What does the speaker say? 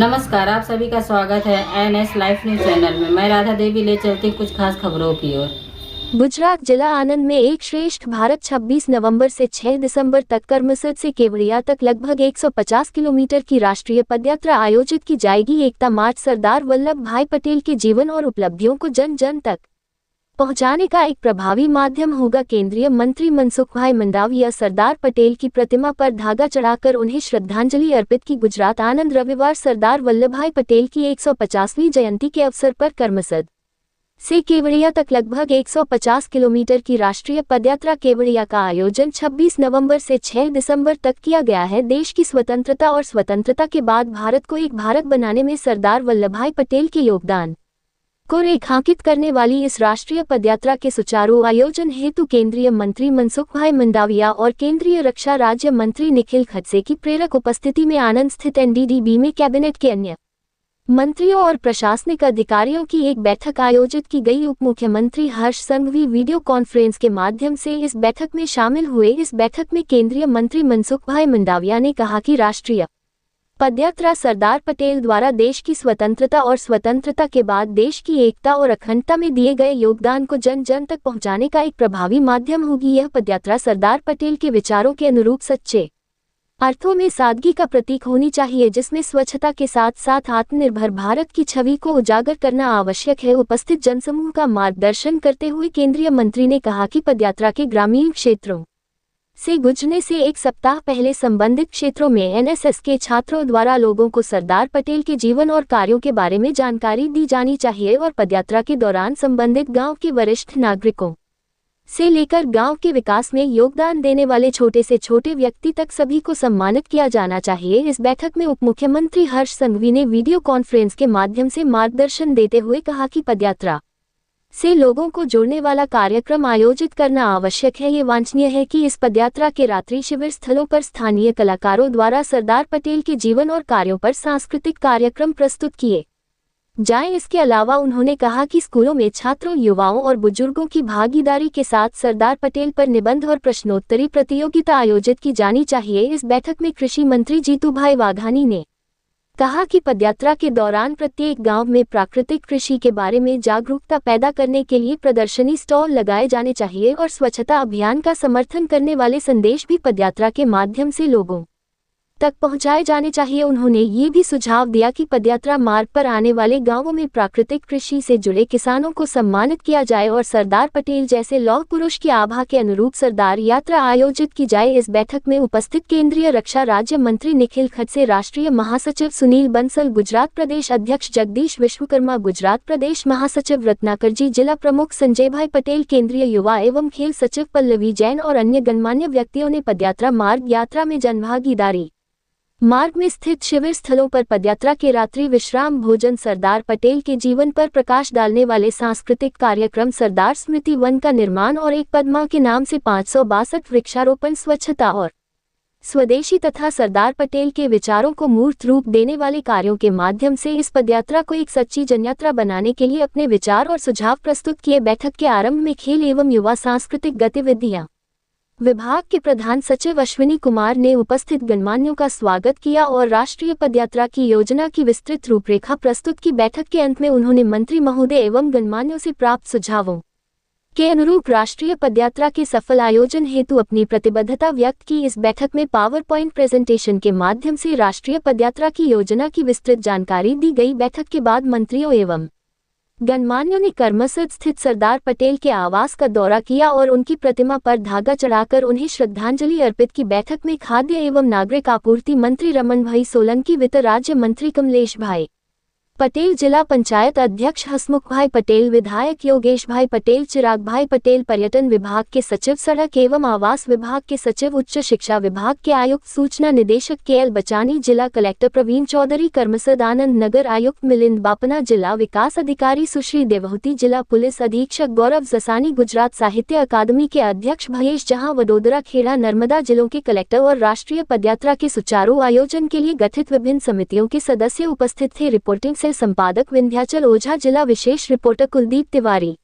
नमस्कार, आप सभी का स्वागत है एनएस लाइफ न्यूज चैनल में। मैं राधा देवी ले चलती हूँ कुछ खास खबरों की ओर। गुजरात जिला आनंद में एक श्रेष्ठ भारत 26 नवंबर से 6 दिसंबर तक कर्मसद से केवड़िया तक लगभग 150 किलोमीटर की राष्ट्रीय पदयात्रा आयोजित की जाएगी। एकता मार्च सरदार वल्लभ भाई पटेल के जीवन और उपलब्धियों को जन जन तक पहुंचाने का एक प्रभावी माध्यम होगा। केंद्रीय मंत्री मनसुख भाई मंडाविया सरदार पटेल की प्रतिमा पर धागा चढ़ाकर उन्हें श्रद्धांजलि अर्पित की। गुजरात आनंद रविवार सरदार वल्लभ भाई पटेल की 150वीं जयंती के अवसर पर कर्मसद से केवड़िया तक लगभग 150 किलोमीटर की राष्ट्रीय पदयात्रा केवड़िया का आयोजन 26 नवंबर से 6 दिसंबर तक किया गया है। देश की स्वतंत्रता और स्वतंत्रता के बाद भारत को एक भारत बनाने में सरदार वल्लभ भाई पटेल के योगदान को रेखांकित करने वाली इस राष्ट्रीय पदयात्रा के सुचारू आयोजन हेतु केंद्रीय मंत्री मनसुख भाई मंडाविया और केंद्रीय रक्षा राज्य मंत्री निखिल खडसे की प्रेरक उपस्थिति में आनंद स्थित एनडीडीबी में कैबिनेट के अन्य मंत्रियों और प्रशासनिक अधिकारियों की एक बैठक आयोजित की गई। उप मुख्यमंत्री हर्ष संघवी वीडियो कॉन्फ्रेंस के माध्यम से इस बैठक में शामिल हुए। इस बैठक में केंद्रीय मंत्री मनसुख भाई मंडाविया ने कहा कि राष्ट्रीय पदयात्रा सरदार पटेल द्वारा देश की स्वतंत्रता और स्वतंत्रता के बाद देश की एकता और अखंडता में दिए गए योगदान को जन जन तक पहुंचाने का एक प्रभावी माध्यम होगी। यह पदयात्रा सरदार पटेल के विचारों के अनुरूप सच्चे अर्थों में सादगी का प्रतीक होनी चाहिए, जिसमें स्वच्छता के साथ साथ आत्मनिर्भर भारत की छवि को उजागर करना आवश्यक है। उपस्थित जनसमूह का मार्गदर्शन करते हुए केंद्रीय मंत्री ने कहा कि पदयात्रा के ग्रामीण क्षेत्रों से गुजरने से एक सप्ताह पहले संबंधित क्षेत्रों में एनएसएस के छात्रों द्वारा लोगों को सरदार पटेल के जीवन और कार्यों के बारे में जानकारी दी जानी चाहिए और पदयात्रा के दौरान संबंधित गांव के वरिष्ठ नागरिकों से लेकर गांव के विकास में योगदान देने वाले छोटे से छोटे व्यक्ति तक सभी को सम्मानित किया जाना चाहिए। इस बैठक में उप मुख्यमंत्री हर्ष संघवी ने वीडियो कॉन्फ्रेंस के माध्यम से मार्गदर्शन देते हुए कहा कि पदयात्रा से लोगों को जोड़ने वाला कार्यक्रम आयोजित करना आवश्यक है। ये वांछनीय है कि इस पदयात्रा के रात्रि शिविर स्थलों पर स्थानीय कलाकारों द्वारा सरदार पटेल के जीवन और कार्यों पर सांस्कृतिक कार्यक्रम प्रस्तुत किए जाएं। इसके अलावा उन्होंने कहा कि स्कूलों में छात्रों, युवाओं और बुजुर्गों की भागीदारी के साथ सरदार पटेल पर निबंध और प्रश्नोत्तरी प्रतियोगिता आयोजित की जानी चाहिए। इस बैठक में कृषि मंत्री जीतूभाई वाघानी ने कहा कि पदयात्रा के दौरान प्रत्येक गांव में प्राकृतिक कृषि के बारे में जागरूकता पैदा करने के लिए प्रदर्शनी स्टॉल लगाए जाने चाहिए और स्वच्छता अभियान का समर्थन करने वाले संदेश भी पदयात्रा के माध्यम से लोगों तक पहुंचाए जाने चाहिए। उन्होंने ये भी सुझाव दिया कि पदयात्रा मार्ग पर आने वाले गांवों में प्राकृतिक कृषि से जुड़े किसानों को सम्मानित किया जाए और सरदार पटेल जैसे लौह पुरुष की आभा के अनुरूप सरदार यात्रा आयोजित की जाए। इस बैठक में उपस्थित केंद्रीय रक्षा राज्य मंत्री निखिल खडसे, राष्ट्रीय महासचिव सुनील बंसल, गुजरात प्रदेश अध्यक्ष जगदीश विश्वकर्मा, गुजरात प्रदेश महासचिव रत्नाकरजी, जिला प्रमुख संजय भाई पटेल, केंद्रीय युवा एवं खेल सचिव पल्लवी जैन और अन्य गणमान्य व्यक्तियों ने पदयात्रा मार्ग यात्रा में जनभागीदारी मार्ग में स्थित शिविर स्थलों पर पदयात्रा के रात्रि विश्राम भोजन, सरदार पटेल के जीवन पर प्रकाश डालने वाले सांस्कृतिक कार्यक्रम, सरदार स्मृति वन का निर्माण और एक पद्मा के नाम से 562 वृक्षारोपण, स्वच्छता और स्वदेशी तथा सरदार पटेल के विचारों को मूर्त रूप देने वाले कार्यों के माध्यम से इस पदयात्रा को एक सच्ची जनयात्रा बनाने के लिए अपने विचार और सुझाव प्रस्तुत किए। बैठक के आरंभ में खेल एवं युवा सांस्कृतिक गतिविधियां विभाग के प्रधान सचिव अश्विनी कुमार ने उपस्थित गणमान्यों का स्वागत किया और राष्ट्रीय पदयात्रा की योजना की विस्तृत रूपरेखा प्रस्तुत की। बैठक के अंत में उन्होंने मंत्री महोदय एवं गणमान्यों से प्राप्त सुझावों के अनुरूप राष्ट्रीय पदयात्रा के सफल आयोजन हेतु अपनी प्रतिबद्धता व्यक्त की। इस बैठक में पावर पॉइंट प्रेजेंटेशन के माध्यम से राष्ट्रीय पदयात्रा की योजना की विस्तृत जानकारी दी गई। बैठक के बाद मंत्रियों एवं गणमान्यों ने कर्मसद स्थित सरदार पटेल के आवास का दौरा किया और उनकी प्रतिमा पर धागा चढ़ाकर उन्हें श्रद्धांजलि अर्पित की। बैठक में खाद्य एवं नागरिक आपूर्ति मंत्री रमन भाई सोलंकी, वित्त राज्य मंत्री कमलेश भाई पटेल, जिला पंचायत अध्यक्ष हसमुख भाई पटेल, विधायक योगेश भाई पटेल, चिराग भाई पटेल, पर्यटन विभाग के सचिव, सड़क एवं आवास विभाग के सचिव, उच्च शिक्षा विभाग के आयुक्त, सूचना निदेशक केएल बचानी, जिला कलेक्टर प्रवीण चौधरी, कर्मसद आनंद नगर आयुक्त मिलिंद बापना, जिला विकास अधिकारी सुश्री देवहूति, जिला पुलिस अधीक्षक गौरव जसानी, गुजरात साहित्य अकादमी के अध्यक्ष भयेश जहां, वडोदरा, खेड़ा, नर्मदा जिलों के कलेक्टर और राष्ट्रीय पदयात्रा के सुचारू आयोजन के लिए गठित विभिन्न समितियों के सदस्य उपस्थित थे। रिपोर्टिंग से संपादक विंध्याचल ओझा, जिला विशेष रिपोर्टर कुलदीप तिवारी।